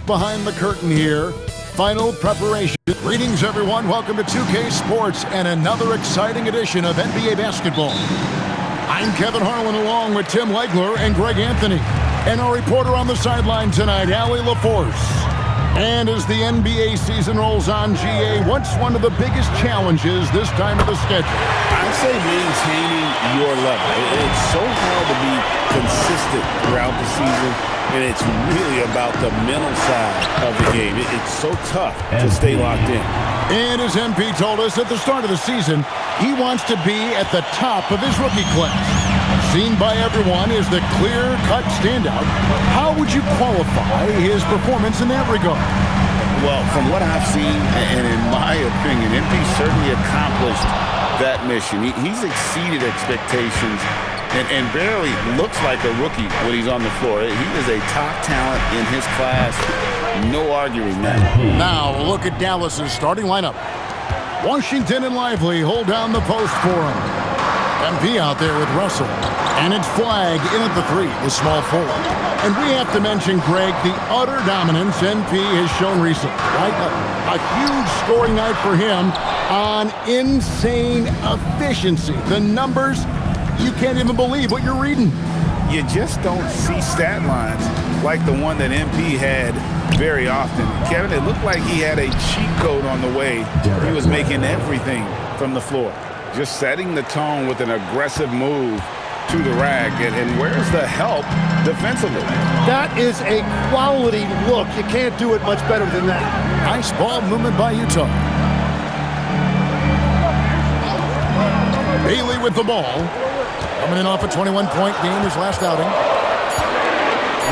behind the curtain here. Final preparation. Greetings, everyone. Welcome to 2K Sports and another exciting edition of NBA basketball. I'm Kevin Harlan along with Tim Legler and Greg Anthony. And our reporter on the sideline tonight, Allie LaForce. And as the NBA season rolls on, GA, what's one of the biggest challenges this time of the schedule? I'd say maintaining your level. It's so hard to be consistent throughout the season, and it's really about the mental side of the game. It's so tough to stay locked in. And as MP told us at the start of the season, he wants to be at the top of his rookie class. Seen by everyone as the clear-cut standout, how would you qualify his performance in that regard? Well, from what I've seen, and in my opinion, MP certainly accomplished that mission. He's exceeded expectations and barely looks like a rookie when he's on the floor. He is a top talent in his class. No arguing that. Now, look at Dallas's starting lineup. Washington and Lively hold down the post for him. MP out there with Russell. And it's Flag in at the three, the small forward. And we have to mention, Greg, the utter dominance MP has shown recently, right? A huge scoring night for him on insane efficiency. The numbers, you can't even believe what you're reading. You just don't see stat lines like the one that MP had very often. Kevin, it looked like he had a cheat code on the way. He was making everything from the floor. Just setting the tone with an aggressive move to the rack. And where's the help defensively? That is a quality look. You can't do it much better than that. Nice ball movement by Utah. Bailey with the ball. Coming in off a 21-point game his last outing.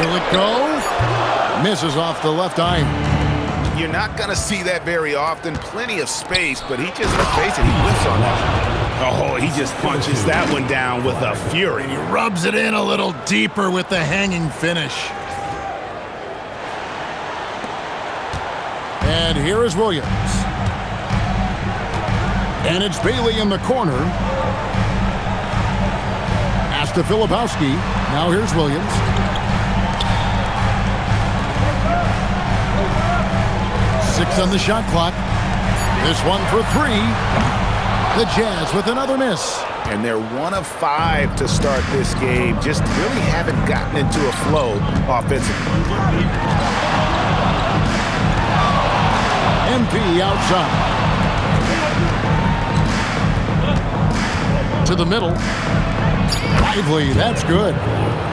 Will it go? Misses off the left eye. You're not going to see that very often. Plenty of space, but he just, let's face it, he whiffs on that. Oh, he just punches that one down with a fury. He rubs it in a little deeper with the hanging finish. And here is Williams. And it's Bailey in the corner. Pass to Filipowski. Now here's Williams. Six on the shot clock. This one for three. The Jazz with another miss. And they're 1 of 5 to start this game. Just really haven't gotten into a flow offensively. MP outside. To the middle. Lively, that's good.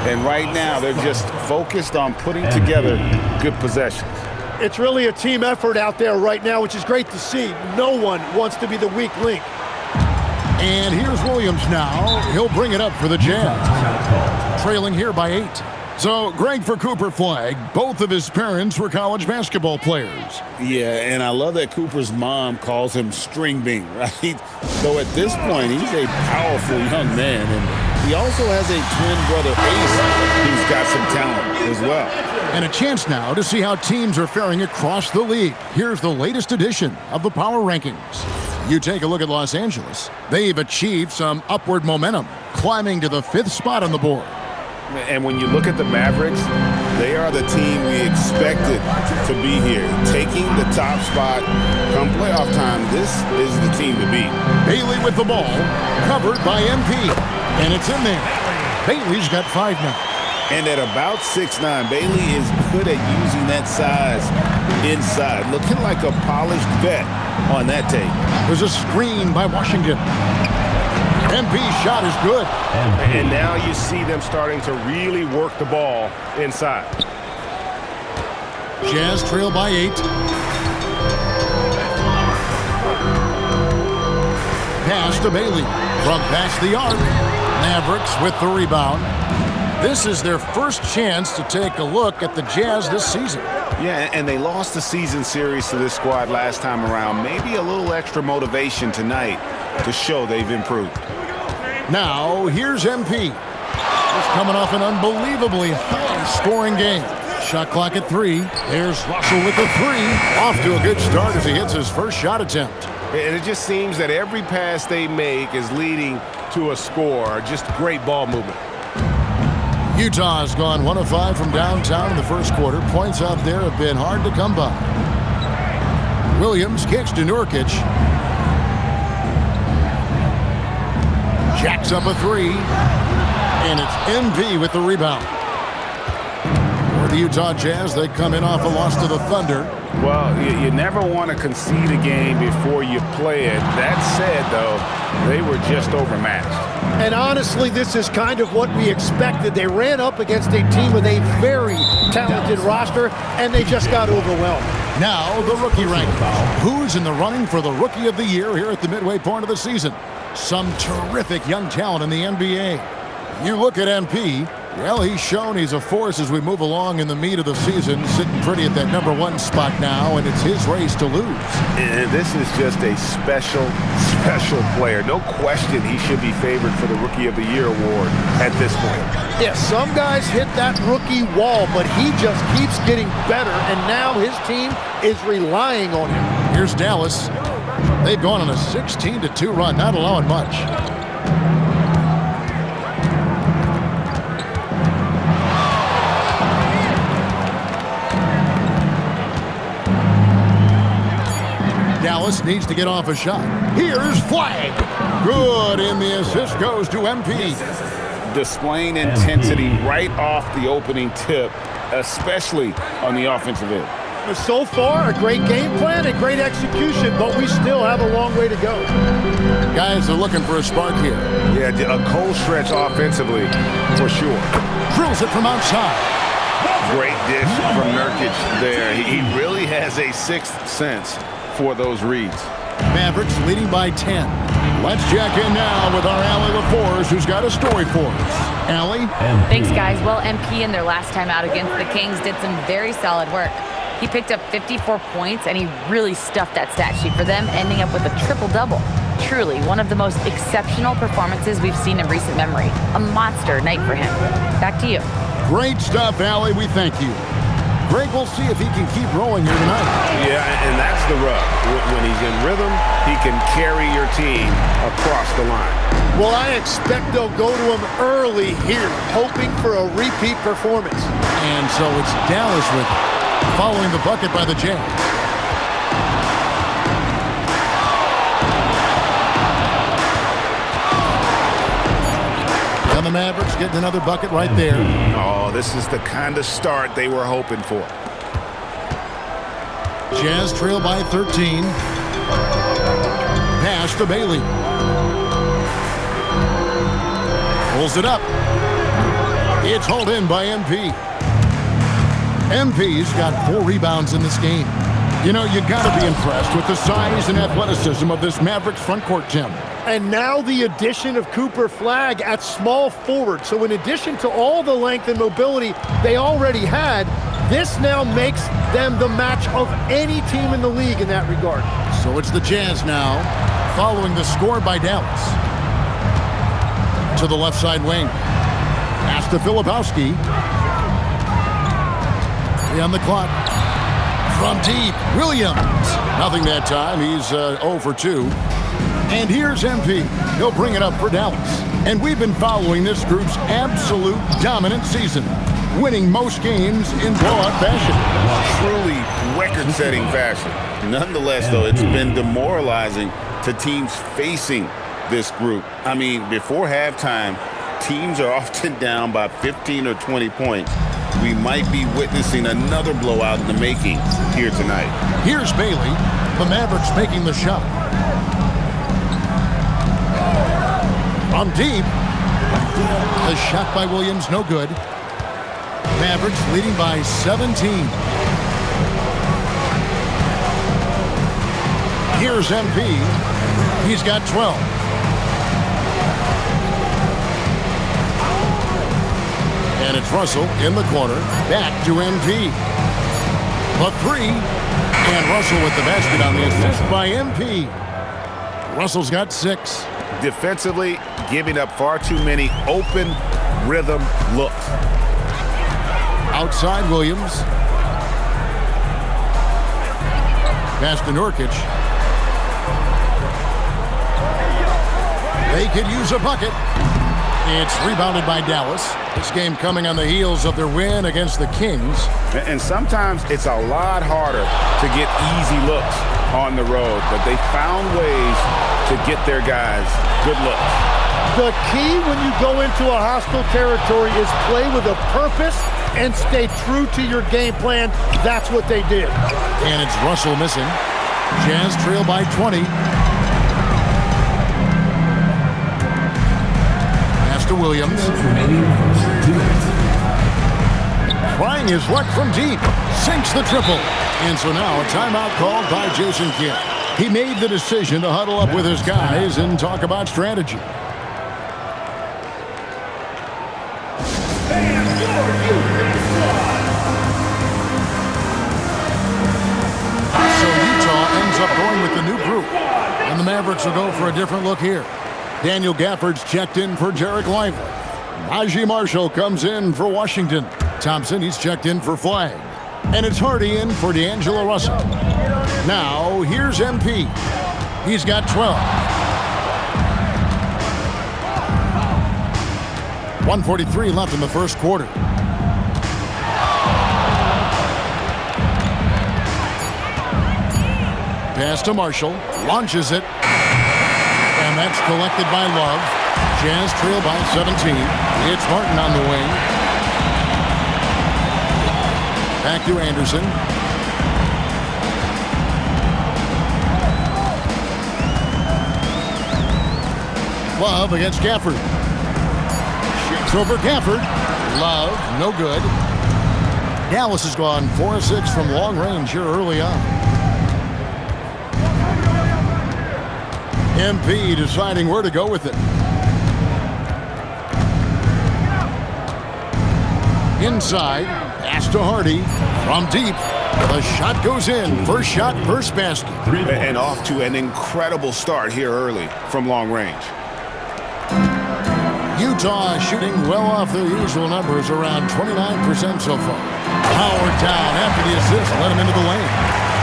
And right now, they're just focused on putting together good possessions. It's really a team effort out there right now, which is great to see. No one wants to be the weak link. And here's Williams now. He'll bring it up for the Jazz. Trailing here by 8. So, Greg, for Cooper Flag, both of his parents were college basketball players. Yeah, and I love that Cooper's mom calls him String Bean, right? So at this point, he's a powerful young man. And he also has a twin brother, Ace, who's got some talent as well. And a chance now to see how teams are faring across the league. Here's the latest edition of the Power Rankings. You take a look at Los Angeles. They've achieved some upward momentum, climbing to the 5th spot on the board. And when you look at the Mavericks, they are the team we expected to be here. Taking the top spot come playoff time, this is the team to beat. Bailey with the ball, covered by MP. And it's in there. Bailey's got 5 now. And at about 6'9", Bailey is good at using that size inside. Looking like a polished vet on that tape. There's a screen by Washington. MP's shot is good. And now you see them starting to really work the ball inside. Jazz trail by 8. Pass to Bailey. From past the arc. Mavericks with the rebound. This is their first chance to take a look at the Jazz this season. Yeah, and they lost the season series to this squad last time around. Maybe a little extra motivation tonight to show they've improved. Now, here's MP. He's coming off an unbelievably high-scoring game. Shot clock at 3. There's Russell with the 3. Off to a good start as he hits his first shot attempt. And it just seems that every pass they make is leading to a score. Just great ball movement. Utah's gone 1 of 5 from downtown in the first quarter. Points out there have been hard to come by. Williams kicks to Nurkic. Jacks up a 3. And it's MV with the rebound. For the Utah Jazz, they come in off a loss to the Thunder. Well, you never want to concede a game before you play it. That said, though, they were just overmatched. And honestly, this is kind of what we expected. They ran up against a team with a very talented roster, and they just got overwhelmed. Now, the rookie rankings. Who's in the running for the Rookie of the Year here at the midway point of the season? Some terrific young talent in the NBA. You look at MP, well, he's shown he's a force as we move along in the meat of the season, sitting pretty at that #1 spot now, and it's his race to lose. And this is just a special player. No question he should be favored for the Rookie of the Year award at this point. Yeah, some guys hit that rookie wall, but he just keeps getting better, and now his team is relying on him. Here's Dallas. They've gone on a 16-2 run, not allowing much. Dallas needs to get off a shot. Here's Flag. Good, and the assist goes to MP. Displaying intensity right off the opening tip, especially on the offensive end. So far, a great game plan and great execution, but we still have a long way to go. Guys are looking for a spark here. Yeah, a cold stretch offensively, for sure. Drills it from outside. Great dish from Nurkic there. He really has a sixth sense for those reads. Mavericks leading by 10. Let's check in now with our Allie LaForce, who's got a story for us. Allie? Thanks, guys. Well, MP in their last time out against the Kings did some very solid work. He picked up 54 points, and he really stuffed that stat sheet for them, ending up with a triple-double. Truly, one of the most exceptional performances we've seen in recent memory. A monster night for him. Back to you. Great stuff, Allie. We thank you. Greg, we'll see if he can keep rolling here tonight. Yeah, and that's the rub. When he's in rhythm, he can carry your team across the line. Well, I expect they'll go to him early here, hoping for a repeat performance. And so it's Dallas with it, following the bucket by the Jazz. And the Mavericks getting another bucket right there. Oh, this is the kind of start they were hoping for. Jazz trail by 13. Pass to Bailey. Pulls it up. It's hauled in by MP. MP's got 4 rebounds in this game. You know, you got to be impressed with the size and athleticism of this Mavericks front court, Tim. And now the addition of Cooper Flag at small forward. So in addition to all the length and mobility they already had, this now makes them the match of any team in the league in that regard. So it's the Jazz now, following the score by Dallas. To the left side wing. Pass to Filipowski. 3 on the clock. From deep, Williams. Nothing that time. He's 0 for 2. And here's MP. He'll bring it up for Dallas. And we've been following this group's absolute dominant season, winning most games in blowout fashion. Truly record-setting fashion. Nonetheless, though, it's been demoralizing to teams facing this group. I mean, before halftime, teams are often down by 15 or 20 points. We might be witnessing another blowout in the making here tonight. Here's Bailey. The Mavericks making the shot. From deep. The shot by Williams, no good. Mavericks leading by 17. Here's MP. He's got 12. And it's Russell in the corner. Back to MP. A 3. And Russell with the basket on the assist by MP. Russell's got 6. Defensively, giving up far too many open rhythm looks. Outside Williams. Pass to Nurkic. They could use a bucket. It's rebounded by Dallas. This game coming on the heels of their win against the Kings. And sometimes it's a lot harder to get easy looks on the road, but they found ways to get their guys good looks. The key when you go into a hostile territory is play with a purpose and stay true to your game plan. That's what they did. And it's Russell missing. Jazz trail by 20. Pass to Williams. Trying his luck from deep. Sinks the triple. And so now a timeout called by Jason Kidd. He made the decision to huddle up with his guys and talk about strategy. So Utah ends up going with the new group. And the Mavericks will go for a different look here. Daniel Gafford's checked in for Jarek Lively. Naji Marshall comes in for Washington. Thompson, he's checked in for Flagg. And it's Hardy in for D'Angelo Russell. Now, here's MP. He's got 12. 1:43 left in the first quarter. Pass to Marshall. Launches it. And that's collected by Love. Jazz trail by 17. It's Martin on the wing. Back to Anderson. Love against Gafford. Shoots over Gafford. Love, no good. Dallas has gone 4 of 6 from long range here early on. MP deciding where to go with it. Inside, pass to Hardy. From deep, the shot goes in. First shot, first basket. And off to an incredible start here early from long range. Utah shooting well off their usual numbers, around 29% so far. Powered down after the assist, let him into the lane.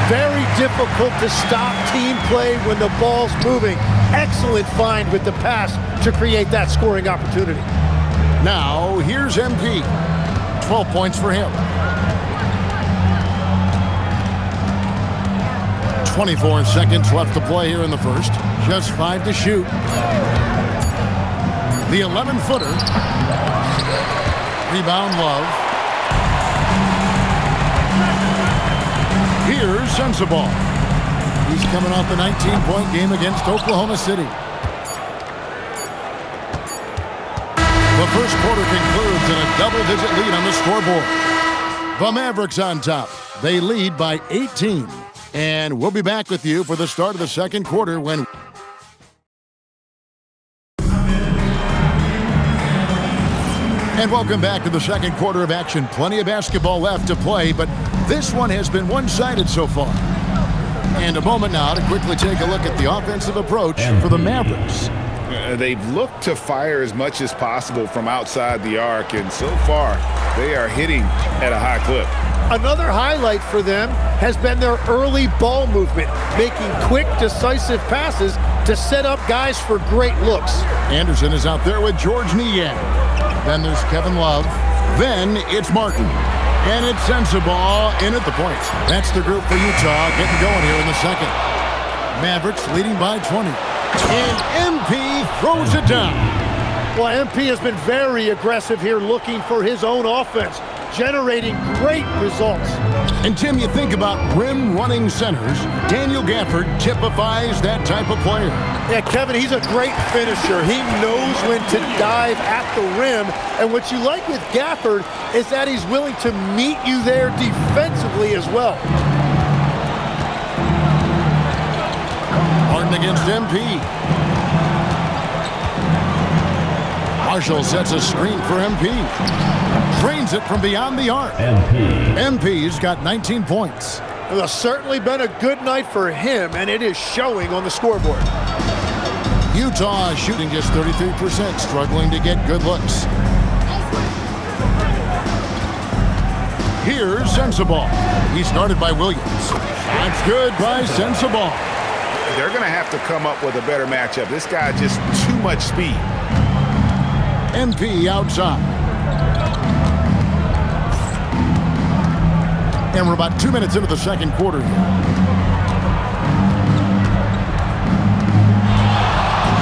Very difficult to stop team play when the ball's moving. Excellent find with the pass to create that scoring opportunity. Now, here's MP. 12 points for him. 24 seconds left to play here in the first. Just 5 to shoot. The 11-footer. Rebound Love. Here's Sensabaugh. He's coming off the 19-point game against Oklahoma City. The first quarter concludes in a double-digit lead on the scoreboard. The Mavericks on top. They lead by 18. And we'll be back with you for the start of the second quarter when... And welcome back to the second quarter of action. Plenty of basketball left to play, but this one has been one-sided so far. And a moment now to quickly take a look at the offensive approach for the Mavericks. They've looked to fire as much as possible from outside the arc, and so far they are hitting at a high clip. Another highlight for them has been their early ball movement, making quick, decisive passes to set up guys for great looks. Anderson is out there with George Niang. Then there's Kevin Love. Then it's Martin. And it's Sensabaugh in at the point. That's the group for Utah getting going here in the second. Mavericks leading by 20. And MP throws it down. Well, MP has been very aggressive here looking for his own offense, generating great results. And Tim, you think about rim-running centers, Daniel Gafford typifies that type of player. Yeah, Kevin, he's a great finisher. He knows when to dive at the rim. And what you like with Gafford is that he's willing to meet you there defensively as well. Martin against MP. Marshall sets a screen for MP. Drains it from beyond the arc. MP's got 19 points. Well, it's certainly been a good night for him, and it is showing on the scoreboard. Utah shooting just 33%, struggling to get good looks. Here's Sensabaugh. He started by Williams. That's good by Sensabaugh. They're going to have to come up with a better matchup. This guy just too much speed. MP outside. And we're about 2 minutes into the second quarter here.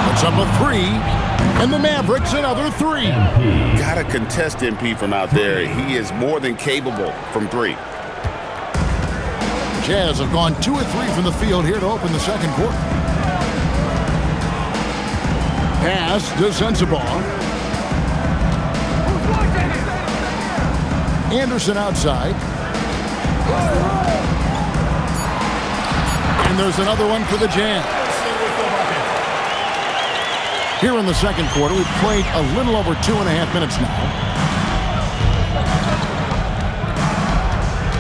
Puts up a three, and the Mavericks another three. Got to contest MP from out there. He is more than capable from three. Jazz have gone 2 of 3 from the field here to open the second quarter. Pass to Sensabaugh. Anderson outside. And there's another one for the Jazz. Here in the second quarter, we've played a little over 2.5 minutes now.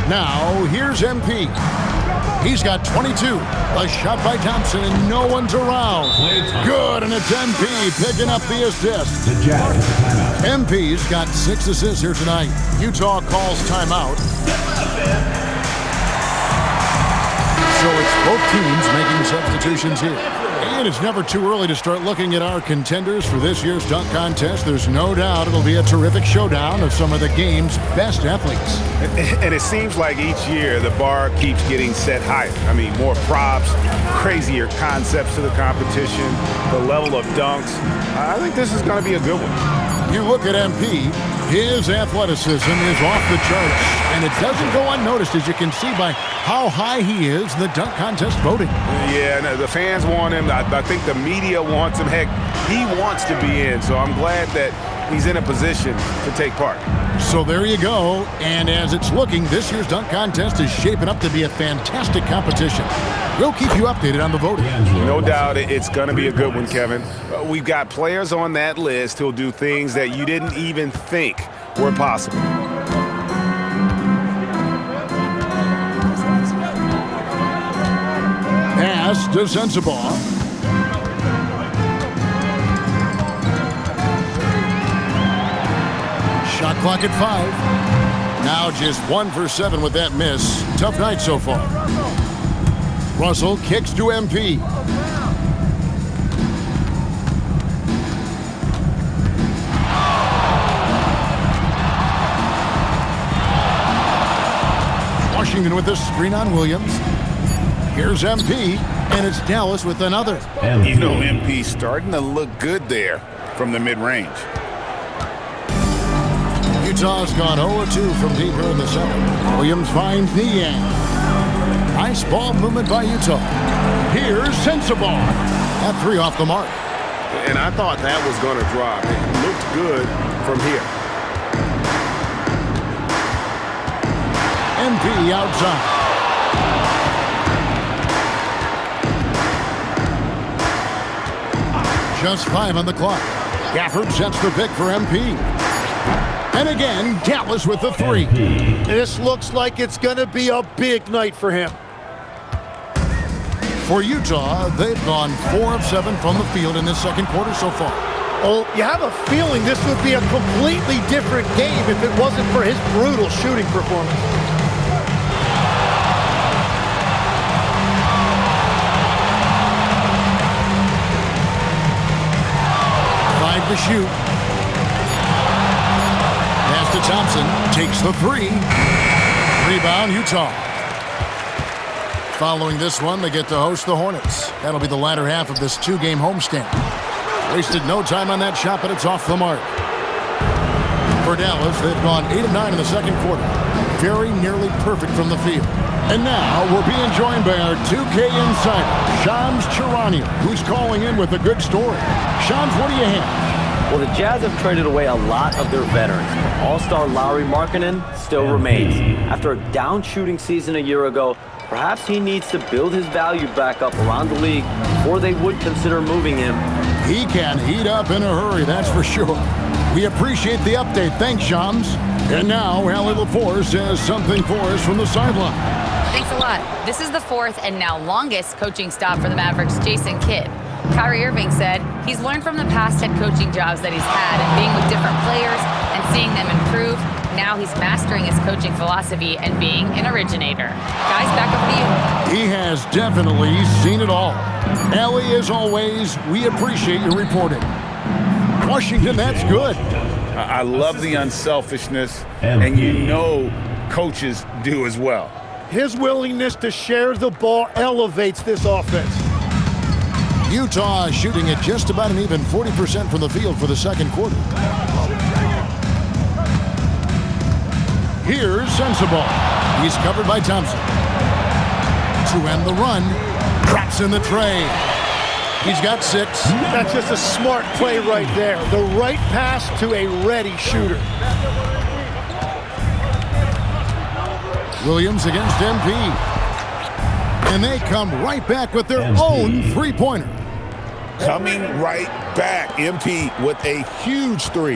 Now, here's MP. He's got 22. A shot by Thompson, and no one's around. Good, and it's MP picking up the assist. The Jazz has a timeout. MP's got 6 assists here tonight. Utah calls timeout. So it's both teams making substitutions here. And it's never too early to start looking at our contenders for this year's dunk contest. There's no doubt it'll be a terrific showdown of some of the game's best athletes. And it seems like each year the bar keeps getting set higher. I mean, more props, crazier concepts to the competition, the level of dunks. I think this is going to be a good one. You look at MP, his athleticism is off the charts, and it doesn't go unnoticed, as you can see by how high he is in the dunk contest voting. Yeah, no, the fans want him. I think the media wants him. Heck, he wants to be in, so I'm glad that he's in a position to take part. So there you go, and as it's looking, this year's dunk contest is shaping up to be a fantastic competition. We'll keep you updated on the voting. No doubt it's going to be a good one, Kevin. We've got players on that list who'll do things that you didn't even think were possible. Pass to Sensabaugh. Shot clock at 5. Now just 1 for 7 with that miss. Tough night so far. Russell kicks to MP. Washington with the screen on Williams. Here's MP, and it's Dallas with another. You know, MP starting to look good there from the mid-range. Utah's gone 0-2 from deep here in the center. Williams finds Niang. Nice ball movement by Utah. Here's Sensabaugh. That 3 off the mark. And I thought that was going to drop. It looked good from here. MP outside. Just 5 on the clock. Gafford sets the pick for MP. And again, Dallas with the 3. This looks like it's going to be a big night for him. For Utah, they've gone 4 of 7 from the field in this second quarter so far. Oh, you have a feeling this would be a completely different game if it wasn't for his brutal shooting performance. To shoot. Pass to Thompson. Takes the 3. Rebound, Utah. Following this one, they get to host the Hornets. That'll be the latter half of this 2-game homestand. Wasted no time on that shot, but it's off the mark. For Dallas, they've gone 8 of 9 in the second quarter. Very nearly perfect from the field. And now we're being joined by our 2K insider, Shams Charania, who's calling in with a good story. Shams, what do you have? Well, the Jazz have traded away a lot of their veterans. All-star Lauri Markkanen still remains. After a down shooting season a year ago, perhaps he needs to build his value back up around the league before they would consider moving him. He can heat up in a hurry, that's for sure. We appreciate the update. Thanks, Shams. And now, Allie LaForce says something for us from the sideline. Thanks a lot. This is the 4th and now longest coaching stop for the Mavericks' Jason Kidd. Kyrie Irving said he's learned from the past head coaching jobs that he's had and being with different players and seeing them improve. Now he's mastering his coaching philosophy and being an originator. Guys, back over to you. He has definitely seen it all. Allie, as always, we appreciate your reporting. Washington, that's good. I love the unselfishness, and you know coaches do as well. His willingness to share the ball elevates this offense. Utah shooting at just about an even 40% from the field for the second quarter. Here's Sensabaugh. He's covered by Thompson. To end the run, drops in the tray. He's got 6. That's just a smart play right there. The right pass to a ready shooter. Williams against MP. And they come right back with their own three-pointer. Coming right back, MP with a huge 3.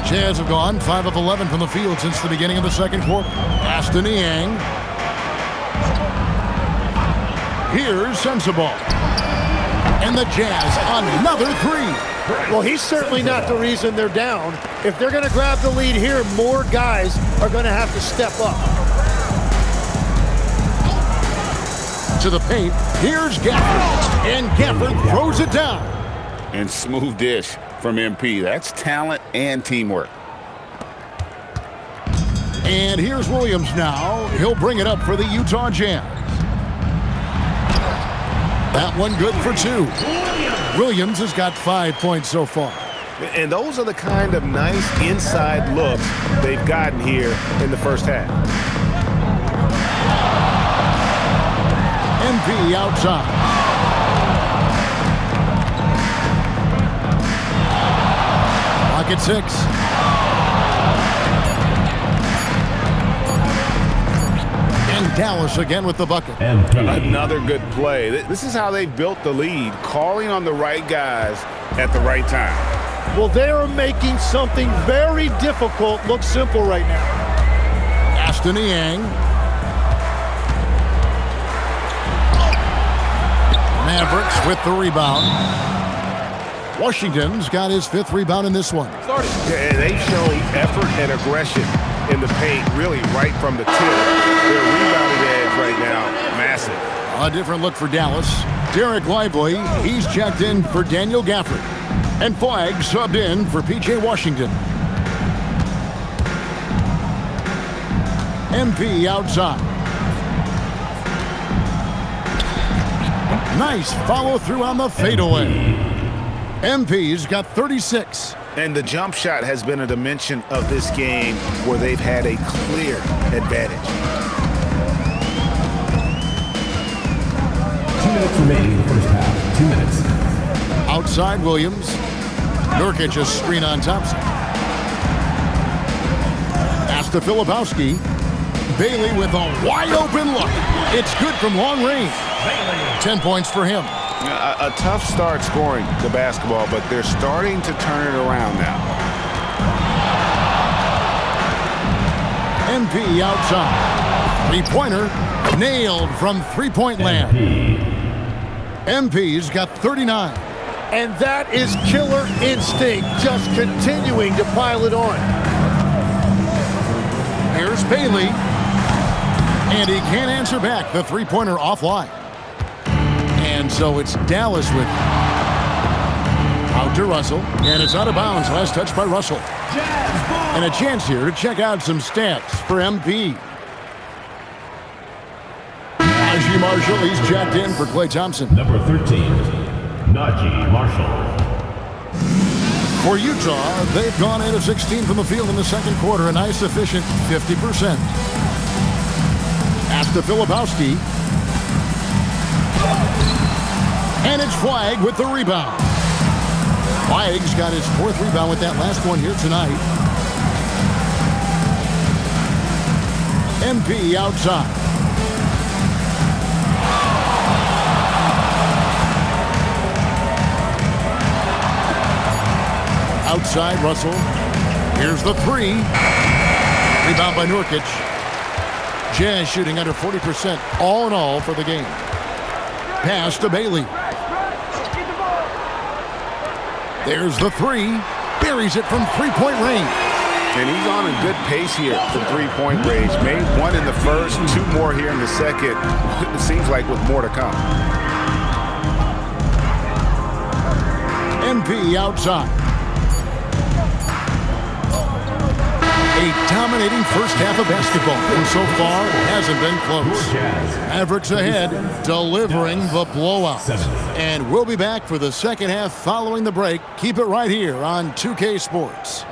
Jazz have gone 5 of 11 from the field since the beginning of the second quarter. Aston Niang. Here's Sensabaugh. And the Jazz another 3. Well, he's certainly not the reason they're down. If they're going to grab the lead here, more guys are going to have to step up. To the paint, here's Gafford. And Gafford throws it down. And smooth dish from MP. That's talent and teamwork. And here's Williams now. He'll bring it up for the Utah Jazz. That one good for 2. Williams has got 5 points so far. And those are the kind of nice inside looks they've gotten here in the first half. MP outside. Pocket 6. And Dallas again with the bucket. Another good play. This is how they built the lead, calling on the right guys at the right time. Well, they are making something very difficult look simple right now. Aston Niang. Mavericks with the rebound. Washington's got his 5th rebound in this one. Yeah, and they've shown effort and aggression in the paint, really right from the tip. Their rebounding edge right now, massive. A different look for Dallas. Derek Lively, he's checked in for Daniel Gafford. And Flagg subbed in for P.J. Washington. MP outside. Nice follow through on the fadeaway. MP's got 36. And the jump shot has been a dimension of this game where they've had a clear advantage. 2 minutes remaining in the first half. 2 minutes. Outside Williams. Nurkic a screen on Thompson. Pass to Filipowski. Bailey with a wide open look. It's good from long range. 10 points for him. A tough start scoring the basketball, but they're starting to turn it around now. MP outside. Three-pointer nailed from three-point land. MP's got 39. And that is killer instinct, just continuing to pile it on. Here's Bailey. And he can't answer back. The three-pointer offline. And so it's Dallas with out to Russell. And it's out of bounds. Last touch by Russell. And a chance here to check out some stats for MP. Najee Marshall, he's checked in for Klay Thompson. Number 13, Najee Marshall. For Utah, they've gone 8 of 16 from the field in the second quarter, a nice efficient 50%. Pass to Filipowski. And it's Flagg with the rebound. Flagg's got his 4th rebound with that last one here tonight. MP outside. Outside Russell. Here's the 3. Rebound by Nurkic. Jazz shooting under 40% all in all for the game. Pass to Bailey. There's the 3. Buries it from three-point range. And he's on a good pace here from three-point range. Made 1 in the first, 2 more here in the second. It seems like with more to come. MP outside. A dominating first half of basketball, and so far it hasn't been close. Mavericks ahead, delivering the blowout. And we'll be back for the second half following the break. Keep it right here on 2K Sports.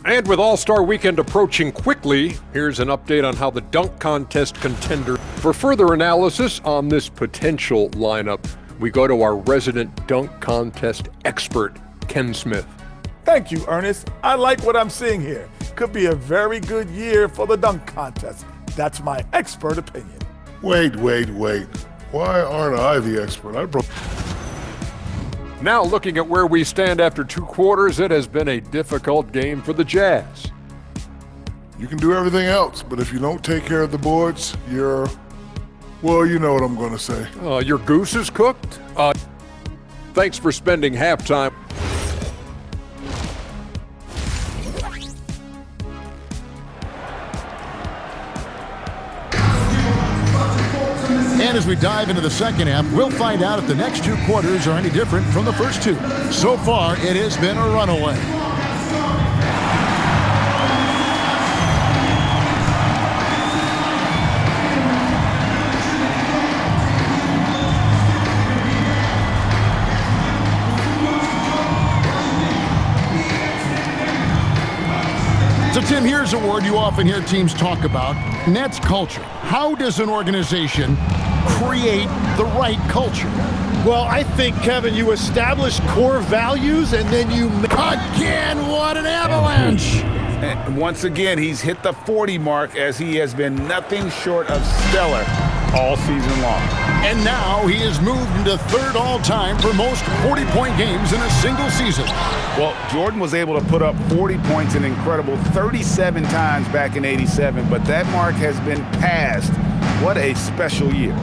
And with All-Star Weekend approaching quickly, here's an update on how the dunk contest contender. For further analysis on this potential lineup, we go to our resident dunk contest expert, Ken Smith. Thank you, Ernest. I like what I'm seeing here. Could be a very good year for the dunk contest. That's my expert opinion. Wait. Why aren't I the expert? Now looking at where we stand after 2 quarters, it has been a difficult game for the Jazz. You can do everything else, but if you don't take care of the boards, well, you know what I'm going to say. Your goose is cooked? Thanks for spending halftime. And as we dive into the second half, we'll find out if the next 2 quarters are any different from the first 2. So far, it has been a runaway. So, Tim, here's a word you often hear teams talk about, and that's culture. How does an organization create the right culture? Well, I think, Kevin, you establish core values and then you... Again, what an avalanche! And once again, he's hit the 40 mark as he has been nothing short of stellar all season long. And now he has moved into 3rd all-time for most 40-point games in a single season. Well, Jordan was able to put up 40 points an incredible 37 times back in '87, but that mark has been passed. What a special year.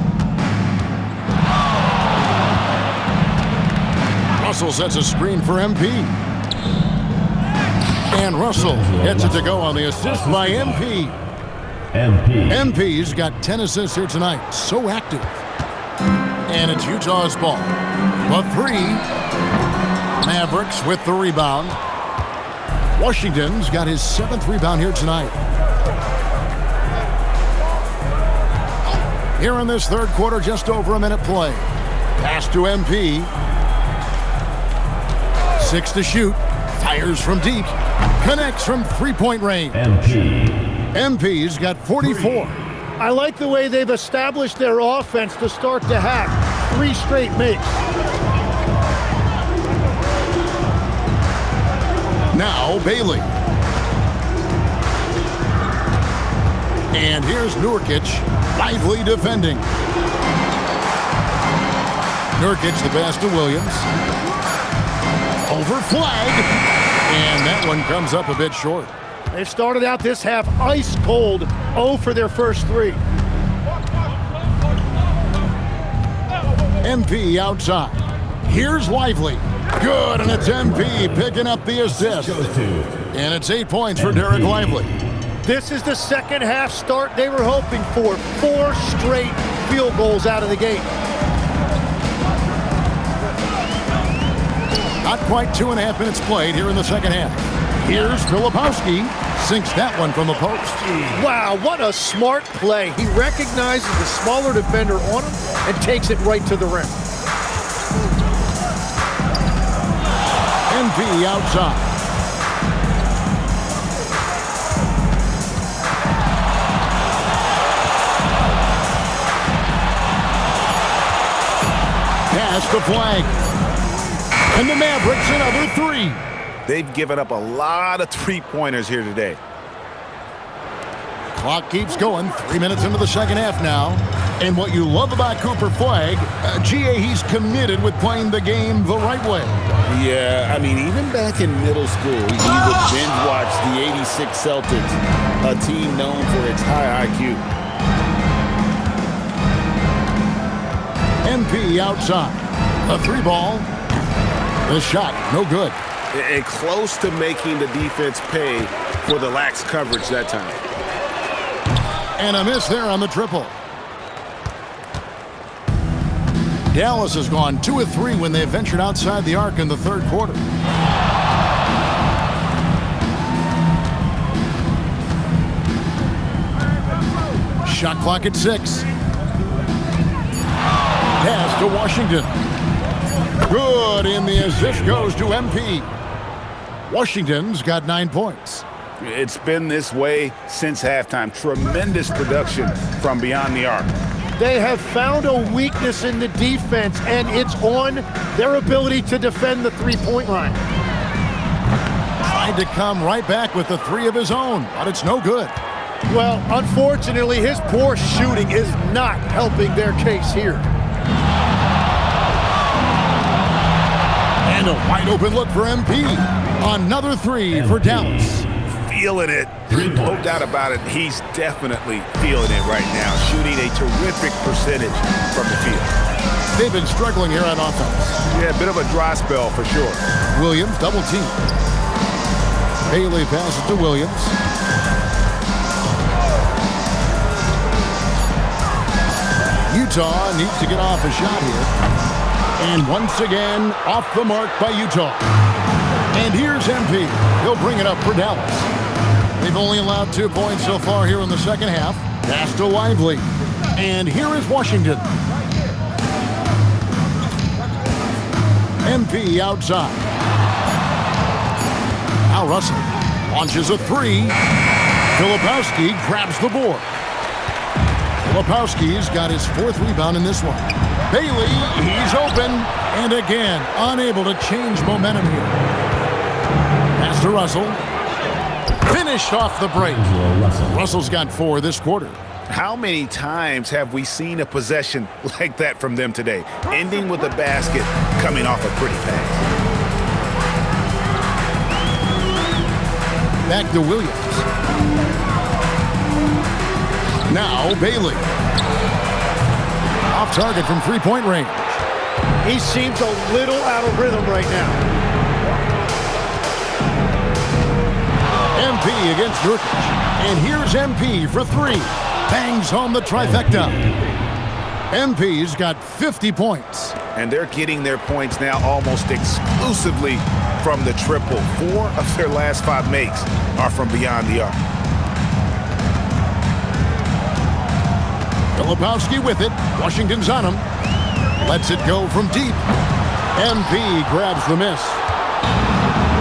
Russell sets a screen for MP. And Russell gets it to go on the assist by MP. MP's got 10 assists here tonight. So active. And it's Utah's ball. The 3. Mavericks with the rebound. Washington's got his 7th rebound here tonight. Here in this 3rd quarter, just over a minute play. Pass to MP. 6 to shoot. Fires from deep. Connects from 3-point range. MP's got 44. I like the way they've established their offense to start the half. 3 straight makes. Now Bailey. And here's Nurkic, lively defending. Nurkic the pass to Williams. Over flag. And that one comes up a bit short. They've started out this half ice cold, 0 for their first 3. MP outside. Here's Lively. Good, and it's MP picking up the assist. And it's 8 points for Derek Lively. This is the second half start they were hoping for. 4 straight field goals out of the gate. Not quite 2.5 minutes played here in the second half. Here's Filipowski. Sinks that one from the post. Wow, what a smart play. He recognizes the smaller defender on him and takes it right to the rim. MP outside. Pass the flag. And the Mavericks another 3. They've given up a lot of 3-pointers here today. Clock keeps going. 3 minutes into the second half now. And what you love about Cooper Flag, he's committed with playing the game the right way. Yeah, I mean, even back in middle school, he would binge watch the '86 Celtics, a team known for its high IQ. MP outside. A 3-ball. The shot, no good. And close to making the defense pay for the lax coverage that time. And a miss there on the triple. Dallas has gone 2 of 3 when they ventured outside the arc in the third quarter. Shot clock at 6. Pass to Washington. Good in the assist goes to MP. Washington's got 9 points. It's been this way since halftime. Tremendous production from beyond the arc. They have found a weakness in the defense, and it's on their ability to defend the three-point line. Tried to come right back with the 3 of his own, but it's no good. Well, unfortunately, his poor shooting is not helping their case here. And a wide open look for MP. Another 3 for Dallas. Feeling it. No doubt about it. He's definitely feeling it right now. Shooting a terrific percentage from the field. They've been struggling here on offense. Yeah, a bit of a dry spell for sure. Williams double team. Bailey passes to Williams. Utah needs to get off a shot here. And once again, off the mark by Utah. And here's MP. He'll bring it up for Dallas. They've only allowed 2 points so far here in the second half. Pass to Lively. And here is Washington. MP outside. Now Russell launches a 3. Filipowski grabs the board. Filipowski's got his 4th rebound in this one. Bailey, he's open. And again, unable to change momentum here. Pass to Russell. Finished off the break. Russell's got 4 this quarter. How many times have we seen a possession like that from them today? Ending with a basket, coming off a pretty pass. Back to Williams. Now Bailey. Off target from three-point range. He seems a little out of rhythm right now. MP against Nurkic. And here's MP for 3. Bangs home the trifecta. MP's got 50 points. And they're getting their points now almost exclusively from the triple. 4 of their last 5 makes are from beyond the arc. Filipowski with it. Washington's on him. Lets it go from deep. MP grabs the miss.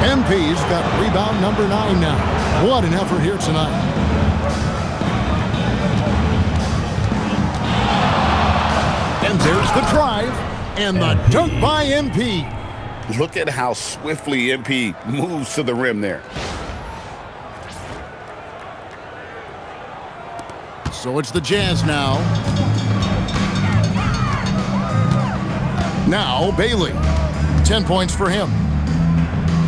MP's got rebound number 9 now. What an effort here tonight. And there's the drive and the dunk by MP. Look at how swiftly MP moves to the rim there. So it's the Jazz now. Now Bailey. 10 points for him.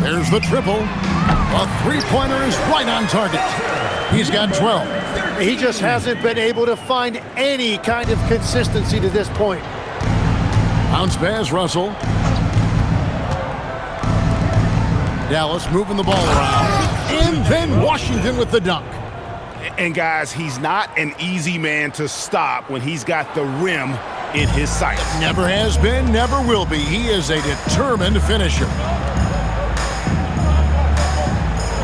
There's the triple. A three-pointer is right on target. He's got 12. He just hasn't been able to find any kind of consistency to this point. Bounce pass, Russell. Dallas moving the ball around. And then Washington with the dunk. And guys, he's not an easy man to stop when he's got the rim in his sights. Never has been, never will be. He is a determined finisher.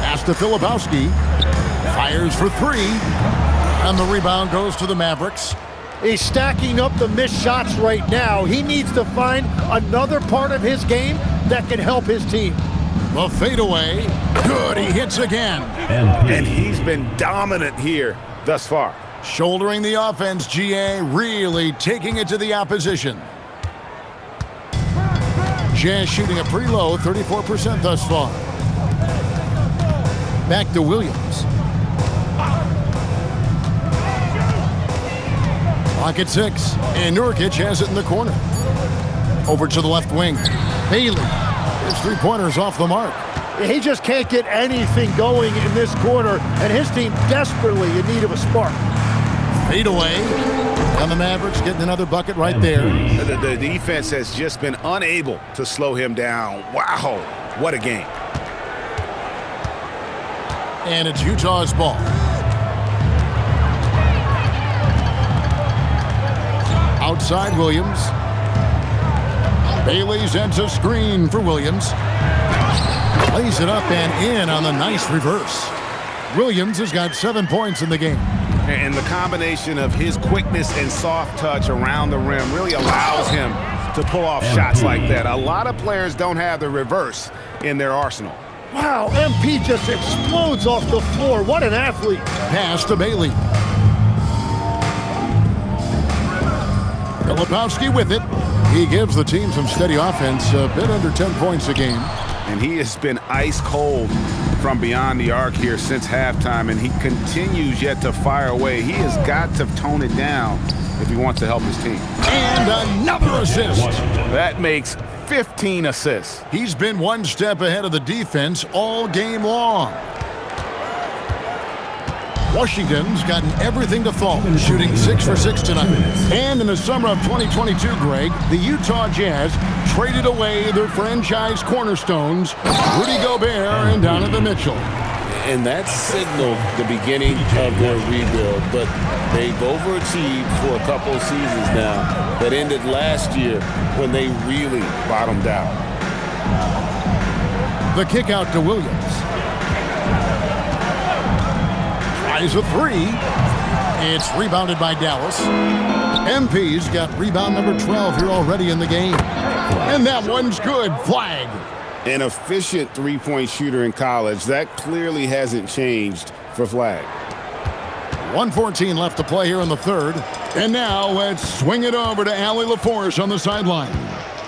Pass to Filipowski. Fires for 3. And the rebound goes to the Mavericks. He's stacking up the missed shots right now. He needs to find another part of his game that can help his team. The fadeaway. Good, he hits again. And he's been dominant here thus far. Shouldering the offense, GA, really taking it to the opposition. Jazz shooting a pretty low, 34% thus far. Back to Williams. Clock at 6, and Nurkic has it in the corner. Over to the left wing. Bailey. His three-pointer's off the mark. He just can't get anything going in this quarter, and his team desperately in need of a spark. Fade away. And the Mavericks getting another bucket right there. The defense has just been unable to slow him down. Wow, what a game. And it's Utah's ball. Outside Williams. Bailey sends a screen for Williams. Lays it up and in on the nice reverse. Williams has got 7 points in the game. And the combination of his quickness and soft touch around the rim really allows him to pull off shots like that. A lot of players don't have the reverse in their arsenal. Wow, MP just explodes off the floor. What an athlete. Pass to Bailey. Filipowski with it. He gives the team some steady offense, a bit under 10 points a game. And he has been ice cold from beyond the arc here since halftime, and he continues yet to fire away. He has got to tone it down if he wants to help his team. And another assist. That makes 15 assists. He's been one step ahead of the defense all game long. Washington's gotten everything to fall, shooting 6 for 6 tonight. And in the summer of 2022, Greg, the Utah Jazz traded away their franchise cornerstones, Rudy Gobert and Donovan Mitchell. And that signaled the beginning of their rebuild, but they've overachieved for a couple of seasons now that ended last year when they really bottomed out. The kick out to Williams. Tries a three. It's rebounded by Dallas. MP's got rebound number 12 here already in the game. And that one's good. Flag. An efficient three-point shooter in college. That clearly hasn't changed for Flag. 1:14 left to play here in the third. And now let's swing it over to Allie LaForce on the sideline.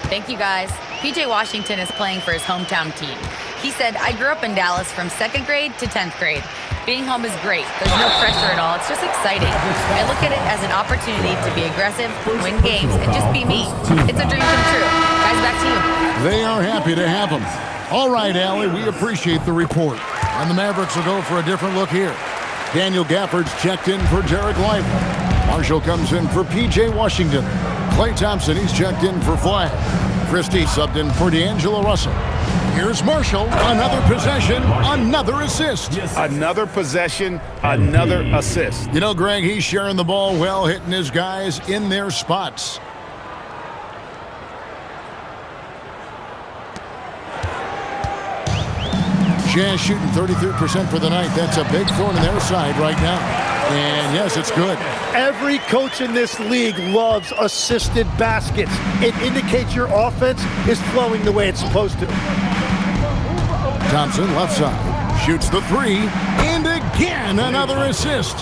Thank you, guys. PJ Washington is playing for his hometown team. He said, I grew up in Dallas from 2nd grade to 10th grade. Being home is great. There's no pressure at all. It's just exciting. I look at it as an opportunity to be aggressive, win games, and just be me. It's a dream come true. Guys, back to you. They are happy to have him. All right, Allie, we appreciate the report. And the Mavericks will go for a different look here. Daniel Gafford's checked in for Derek Lively. Marshall comes in for P.J. Washington. Klay Thompson, he's checked in for Flag. Christie subbed in for D'Angelo Russell. Here's Marshall. Another possession, another assist. Another possession, another assist. You know, Greg, he's sharing the ball well, hitting his guys in their spots. Jazz shooting 33% for the night. That's a big thorn in their side right now. And yes, it's good. Every coach in this league loves assisted baskets. It indicates your offense is flowing the way it's supposed to. Thompson, left side, shoots the three, and again another assist.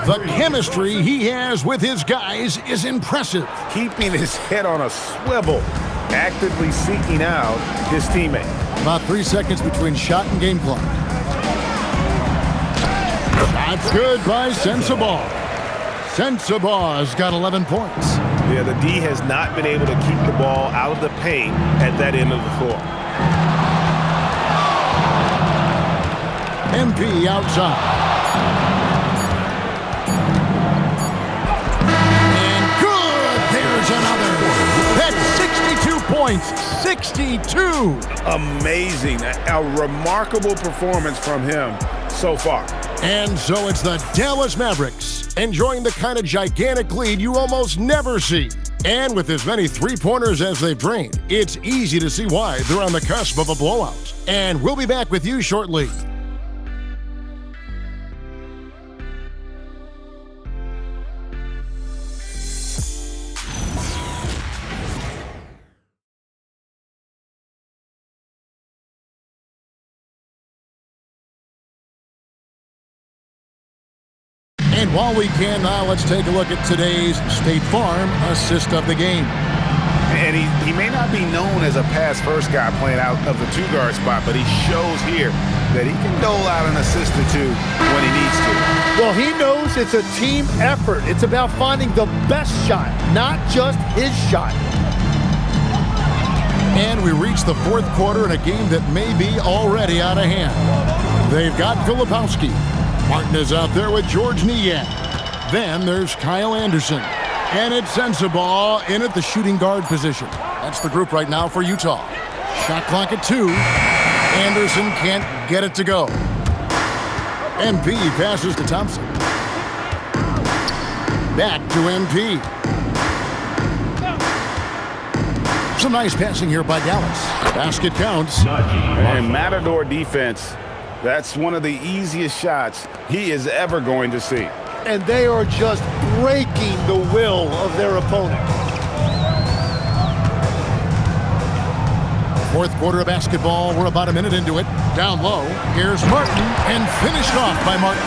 The chemistry he has with his guys is impressive. Keeping his head on a swivel, actively seeking out his teammate. About 3 seconds between shot and game clock. That's good by Sensabaugh. Sensabaugh's got 11 points. Yeah, the D has not been able to keep the ball out of the paint at that end of the floor. MP outside. And good! There's another. That's 62 points. 62! Amazing. A remarkable performance from him so far. And so it's the Dallas Mavericks enjoying the kind of gigantic lead you almost never see. And with as many three-pointers as they've drained, it's easy to see why they're on the cusp of a blowout. And we'll be back with you shortly. And while we can now, let's take a look at today's State Farm assist of the game. And he may not be known as a pass-first guy playing out of the two-guard spot, but he shows here that he can dole out an assist or two when he needs to. Well, he knows it's a team effort. It's about finding the best shot, not just his shot. And we reach the fourth quarter in a game that may be already out of hand. They've got Filipowski. Martin is out there with George Niang. Then there's Kyle Anderson. And it's Sensabaugh in at the shooting guard position. That's the group right now for Utah. Shot clock at 2. Anderson can't get it to go. MP passes to Thompson. Back to MP. Some nice passing here by Dallas. Basket counts. And Matador defense, that's one of the easiest shots he is ever going to see. And they are just breaking the will of their opponent. Fourth quarter of basketball. We're about a minute into it. Down low. Here's Martin, and finished off by Martin.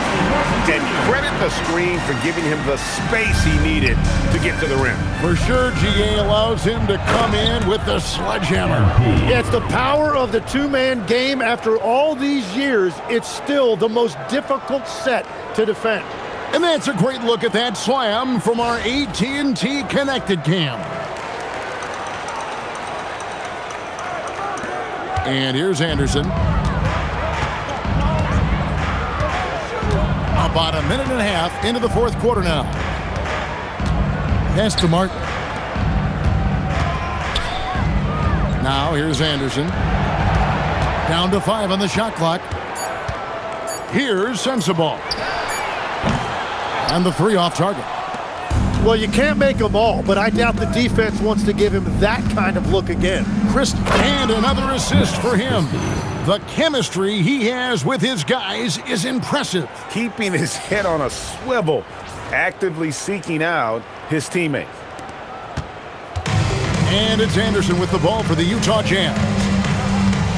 And credit the screen for giving him the space he needed to get to the rim. For sure, GA allows him to come in with the sledgehammer. Yeah, it's the power of the two-man game. After all these years, it's still the most difficult set to defend. And that's a great look at that slam from our AT&T Connected Cam. And here's Anderson. About a minute and a half into the fourth quarter now. Pass to Martin. Now here's Anderson. Down to 5 on the shot clock. Here's Sensabaugh. And the 3 off target. Well, you can't make them all, but I doubt the defense wants to give him that kind of look again. Christie, and another assist for him. The chemistry he has with his guys is impressive. Keeping his head on a swivel, actively seeking out his teammates. And it's Anderson with the ball for the Utah Jazz.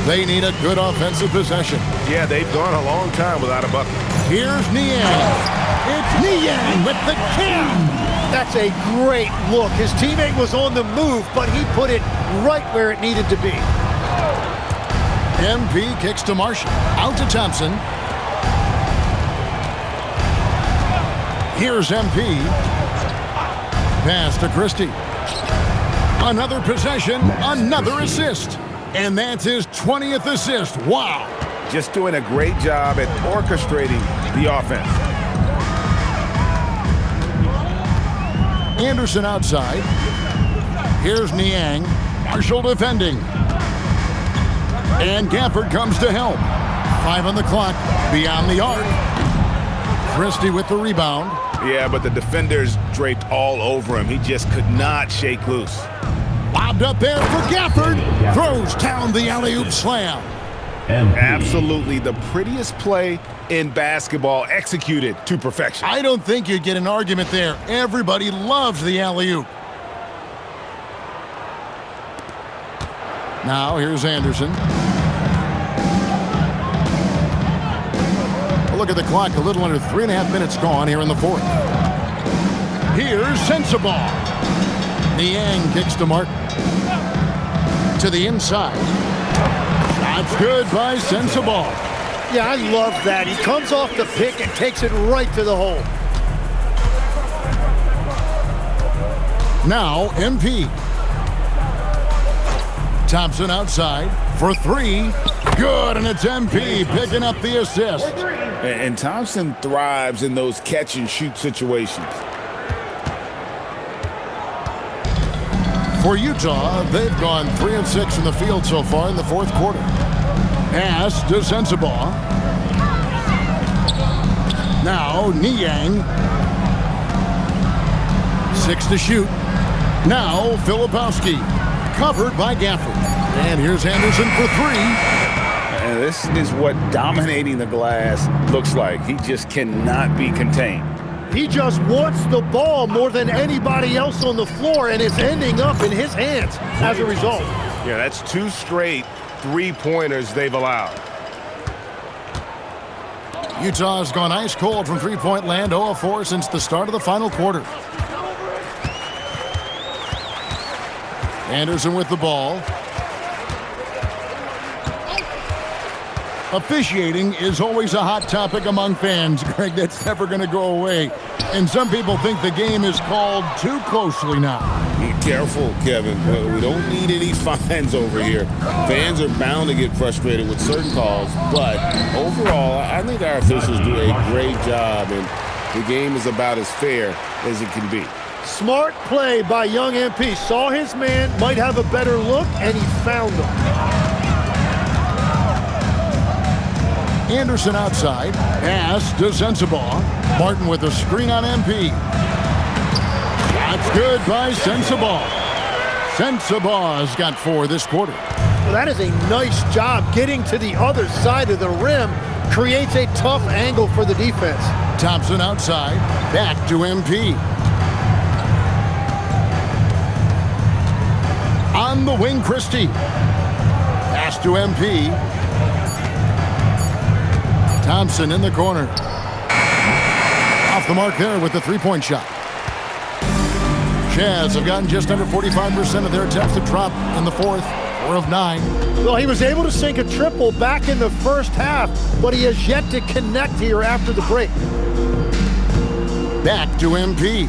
They need a good offensive possession. Yeah, they've gone a long time without a bucket. Here's Niang. It's Niang with the cam. That's a great look. His teammate was on the move, but he put it right where it needed to be. MP kicks to Marshall. Out to Thompson. Here's MP. Pass to Christie. Another possession, another assist. And that's his 20th assist. Wow. Just doing a great job at orchestrating the offense. Anderson outside. Here's Niang. Marshall defending. And Gafford comes to help. 5 on the clock. Beyond the arc. Christie with the rebound. Yeah, but the defenders draped all over him. He just could not shake loose. Lobbed up there for Gafford. Throws down the alley-oop slam. Absolutely the prettiest play in basketball, executed to perfection. I don't think you'd get an argument there. Everybody loves the alley-oop. Now here's Anderson. Look at the clock, a little under 3.5 minutes gone here in the fourth. Here's Sensabaugh. Niang kicks to Martin. To the inside. That's good by Sensabaugh. Yeah, I love that. He comes off the pick and takes it right to the hole. Now, MP. Thompson outside for 3. Good, and it's MP picking up the assist. And Thompson thrives in those catch-and-shoot situations. For Utah, they've gone 3 of 6 in the field so far in the fourth quarter. Pass to Sensabaugh. Now Niang. 6 to shoot. Now Filipowski. Covered by Gafford. And here's Anderson for 3. And this is what dominating the glass looks like. He just cannot be contained. He just wants the ball more than anybody else on the floor, and it's ending up in his hands as a result. Yeah, that's 2 straight 3-pointers they've allowed. Utah's gone ice cold from three-point land, 0 of 4 since the start of the final quarter. Anderson with the ball. Officiating is always a hot topic among fans, Greg. That's never going to go away. And some people think the game is called too closely now. Be careful, Kevin. We don't need any fines over here. Fans are bound to get frustrated with certain calls, but overall, I think our officials do a great job, and the game is about as fair as it can be. Smart play by young MP. Saw his man, might have a better look, and he found him. Anderson outside. Pass to Sensabaugh. Martin with a screen on MP. That's good by Sensabaugh. Sensabaugh's got 4 this quarter. Well, that is a nice job getting to the other side of the rim. Creates a tough angle for the defense. Thompson outside. Back to MP. On the wing, Christie. Pass to MP. Thompson in the corner. Off the mark there with the three-point shot. Jazz have gotten just under 45% of their attempts to drop in the fourth. 4 of 9. Well, he was able to sink a triple back in the first half, but he has yet to connect here after the break. Back to MP.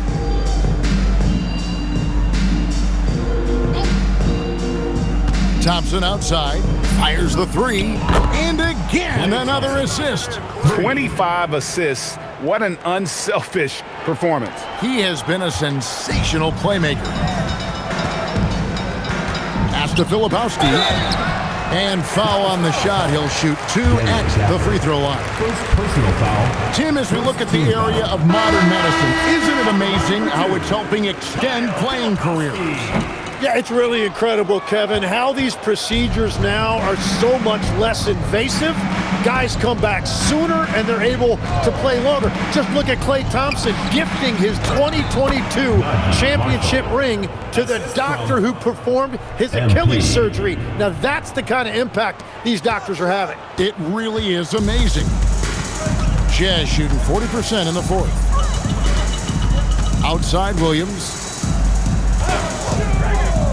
Thompson outside, fires the 3, and again another assist. 25 assists. What an unselfish performance. He has been a sensational playmaker. Pass to Filipowski. And foul on the shot. He'll shoot 2 at the free throw line. First personal foul. Tim, as we look at the area of modern medicine, isn't it amazing how it's helping extend playing careers? Yeah, it's really incredible, Kevin, how these procedures now are so much less invasive. Guys come back sooner and they're able to play longer. Just look at Klay Thompson gifting his 2022 championship ring to the doctor who performed his Achilles surgery. Now that's the kind of impact these doctors are having. It really is amazing. Jazz shooting 40% in the fourth. Outside Williams.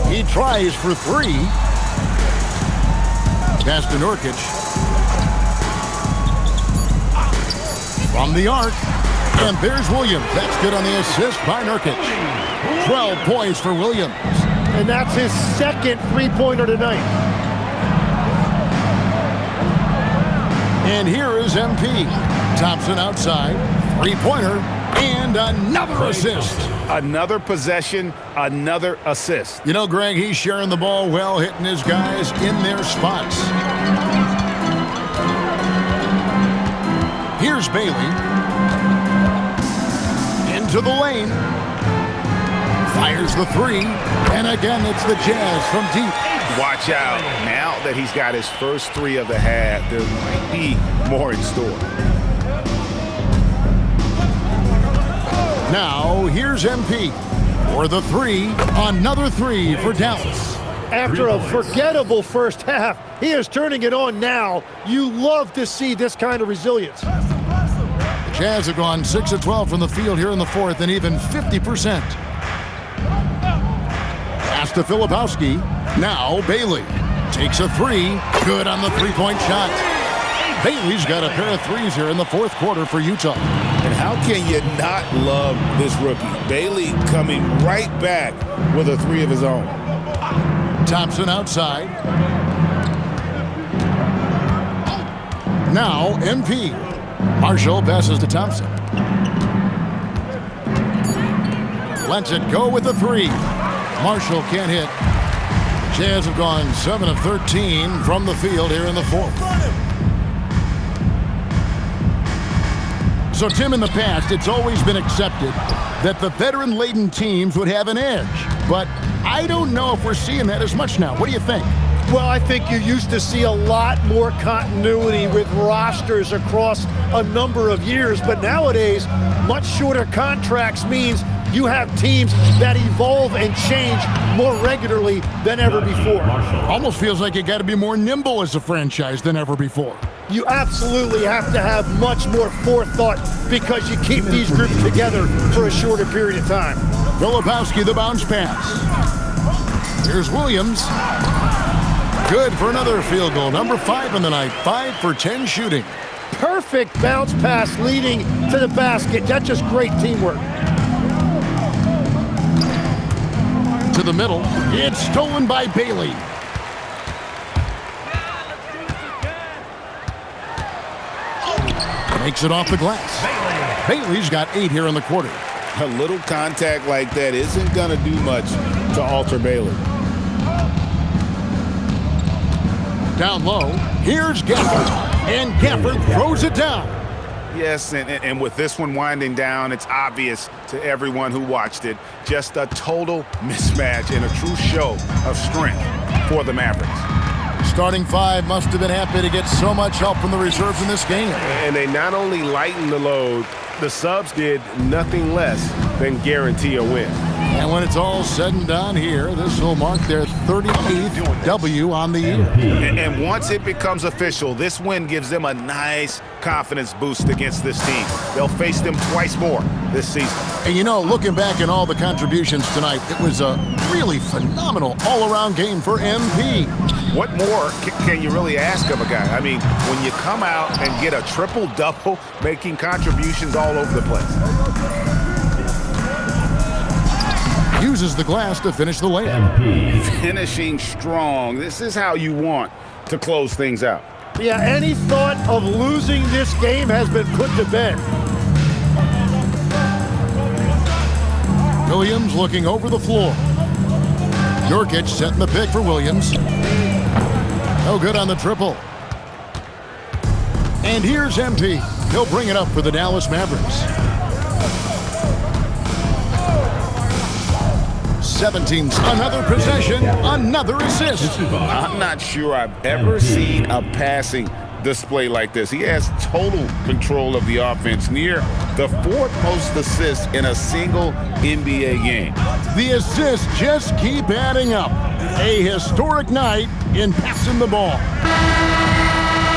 He tries for 3. Pass to Nurkic. From the arc. And there's Williams. That's good on the assist by Nurkic. 12 points for Williams. And that's his second three-pointer tonight. And here is MP. Thompson outside. Three-pointer. And another assist. Another possession, another assist. You know, Greg, he's sharing the ball well, hitting his guys in their spots. Here's Bailey. Into the lane. Fires the 3. And again, it's the Jazz from deep. Watch out. Now that he's got his first 3 of the half, there might be more in store. Now, here's MP for the 3. Another 3 for Dallas. After a forgettable first half, he is turning it on now. You love to see this kind of resilience. The Jazz have gone 6 of 12 from the field here in the fourth and even 50%. Pass to Filipowski. Now, Bailey takes a 3. Good on the three-point shot. Bailey's got a pair of 3s here in the fourth quarter for Utah. And how can you not love this rookie? Bailey coming right back with a 3 of his own. Thompson outside. Now MP. Marshall passes to Thompson. Lets it go with the 3. Marshall can't hit. Jazz have gone 7 of 13 from the field here in the fourth. So, Tim, in the past, it's always been accepted that the veteran-laden teams would have an edge. But I don't know if we're seeing that as much now. What do you think? Well, I think you used to see a lot more continuity with rosters across a number of years. But nowadays, much shorter contracts means you have teams that evolve and change more regularly than ever before. Almost feels like you got to be more nimble as a franchise than ever before. You absolutely have to have much more forethought because you keep these groups together for a shorter period of time. Filipowski, the bounce pass. Here's Williams. Good for another field goal. Number 5 in the night. 5 for 10 shooting. Perfect bounce pass leading to the basket. That's just great teamwork. To the middle. It's stolen by Bailey. Makes it off the glass. Bailey's got 8 here in the quarter. A little contact like that isn't going to do much to alter Bailey. Down low, here's Gafford. And Gafford throws it down. Yes, and with this one winding down, it's obvious to everyone who watched it. Just a total mismatch and a true show of strength for the Mavericks. Starting five must have been happy to get so much help from the reserves in this game. And they not only lightened the load, the subs did nothing less than guarantee a win. And when it's all said and done here, this will mark their 38th W on the year. And once it becomes official, this win gives them a nice confidence boost against this team. They'll face them twice more this season. And you know, looking back at all the contributions tonight, it was a really phenomenal all-around game for MP. What more can you really ask of a guy? I mean, when you come out and get a triple-double, making contributions all over the place. Uses the glass to finish the layup. Finishing strong. This is how you want to close things out. Yeah, any thought of losing this game has been put to bed. Williams looking over the floor. Nurkic setting the pick for Williams. No good on the triple. And here's MP. He'll bring it up for the Dallas Mavericks. 17, another possession, another assist. I'm not sure I've ever seen a passing display like this. He has total control of the offense, near the fourth most assists in a single NBA game. The assists just keep adding up. A historic night in passing the ball.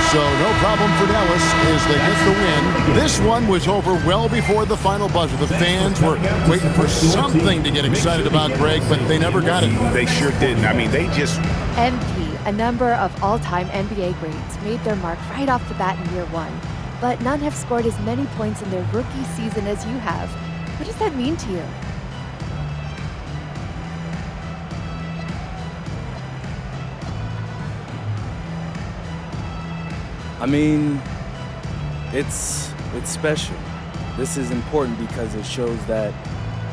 So no problem for Dallas as they get the win. This one was over well before the final buzzer. The fans were waiting for something to get excited about, Greg, but they never got it. They sure didn't. I mean, they just... MP, a number of all-time NBA greats, made their mark right off the bat in year one. But none have scored as many points in their rookie season as you have. What does that mean to you? I mean, it's special. This is important because it shows that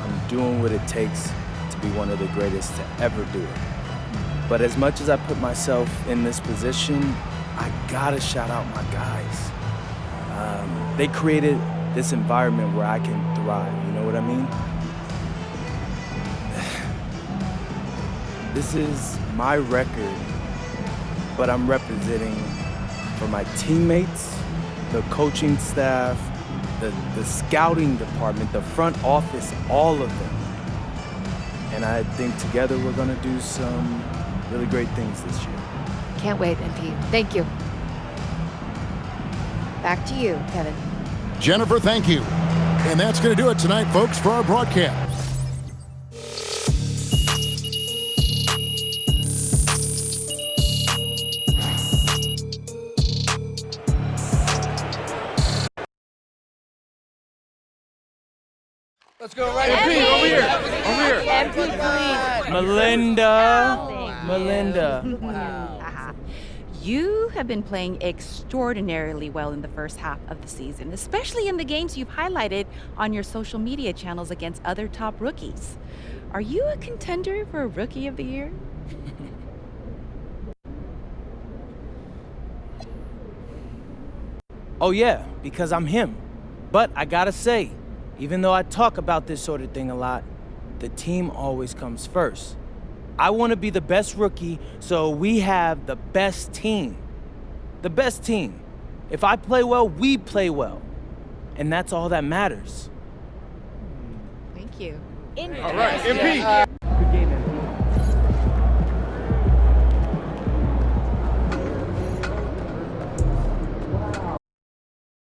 I'm doing what it takes to be one of the greatest to ever do it. But as much as I put myself in this position, I gotta shout out my guys. They created this environment where I can thrive, you know what I mean? This is my record, but I'm representing for my teammates, the coaching staff, the scouting department, the front office, all of them. And I think together we're gonna do some really great things this year. Can't wait, MP. Thank you. Back to you, Kevin. Jennifer, thank you. And that's going to do it tonight, folks, for our broadcast. Let's go right MP, over here. Over here. MP, please. Melinda. You have been playing extraordinarily well in the first half of the season, especially in the games you've highlighted on your social media channels against other top rookies. Are you a contender for Rookie of the Year? Oh yeah, because I'm him. But I gotta say, even though I talk about this sort of thing a lot, the team always comes first. I want to be the best rookie, so we have the best team. The best team. If I play well, we play well. And that's all that matters. Thank you. All right, MP.